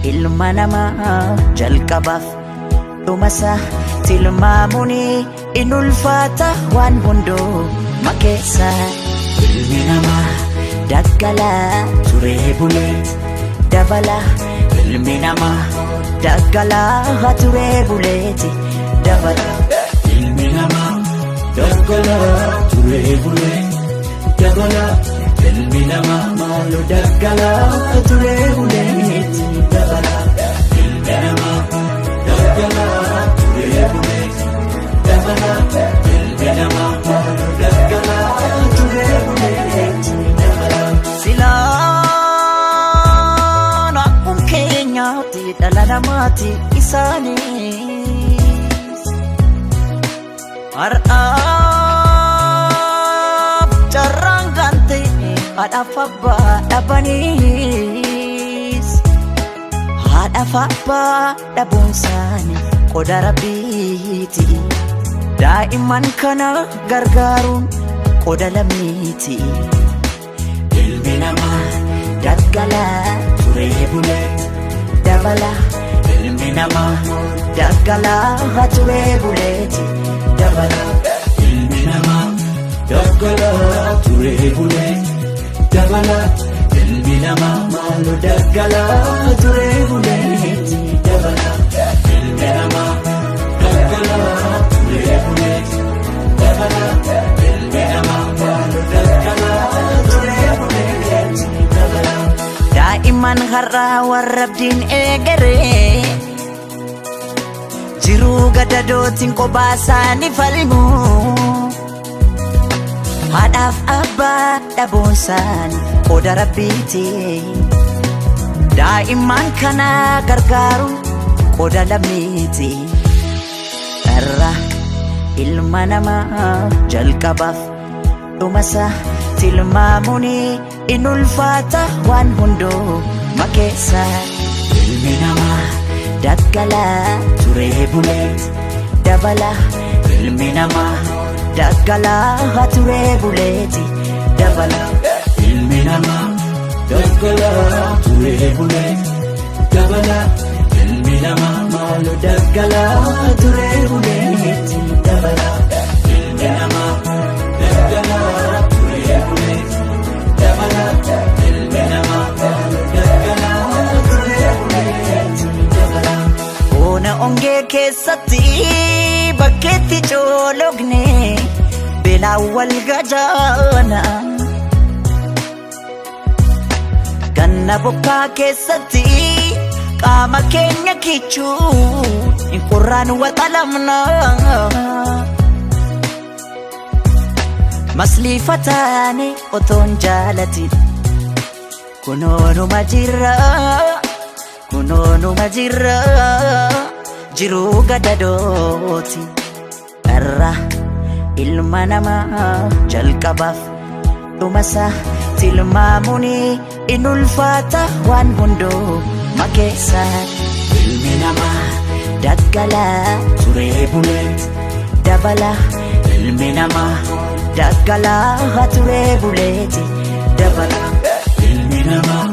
ilma namaa jalqabaaf dhumasaa tilmaamuni in ulfaata waan hundoo makeessa. Ilmi namaa daggalaa turee bulee dabala. Ilmi namaa daggalaa turee buleeti dabala. Ilmi namaa daggalaa turee bulee dabala. Ilmi namaa maaloo daggalaa turee buleeti dabala. Ilmi namaa daggalaa turee buleeti dabala. Ilmi namaa maaloo daggalaa turee buleeti dabala. Silaan akkuma keenyaatti dhala namaati isaanis har'aaf carraan gante haadhaaf abbaa dhabaniis haadhaaf abbaa dhabuun isaanii qoda Rabbiiti. Daa'imman kana gargaaruun qoda lammiiti. Ilmi namaa Daggalaa turee bulee dabala. ilmi namaa Daggalaa turee buleeti dabala. ilmi namaa daggalaa turee bulee dabala. Ilmi namaa maaloo daggalaa turee buleeti dabala. Ilmi namaa daggalaa turee buleeti dabala. Ilmi namaa maaloo daggalaa turee buleeti dabala. Daa'imman har'aa warra abdiin eegaree jiruu gadadootiin kophaa isaanii falmu. Haadhaaf abbaa dhabuun isaanii qoda Rabbiiti. Daa'imman kana gargaaruun qoda lammiiti. Irra ilma namaa jalqabaaf dhumasaa tilmaamuni in ulfaata waan hundoo makeessa. Ilmi namaa Daggalaa turee bulee dabala. ilmi namaa Daggalaa turee buleeti dabala. ilmi namaa daggalaa turee bulee dabala. Ilmi namaa maaloo daggalaa turee buleeti dabala. Ilmi namaa daggalaa turee bulee dabala. Ilmi namaa maaloo daggalaa turee buleeti dabala. Boona ongee keessatti bakkeetti coologne beelaan wal gajaana. Ganna bokkaa keessatti qaama keenya kichuu in qorraan waxalamna. Masliifataane otoon jaalatin kunoonuma jirra kunoonuma jirra jiruu gadadooti. Irra ilma namaa jalqabaaf dhumasaa tilmaamuni in ulfaata waan hundoo makeessa. Ilmi namaa Daggalaa turee bulee dabala. ilmi namaa Daggalaa turee buleeti dabala. ilmi namaa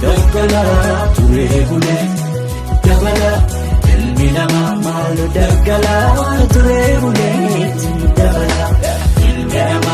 daggalaa turee bulee dabala. Ilmi namaa maaloo daggalaa turee buleeti dabala. Ilmi namaa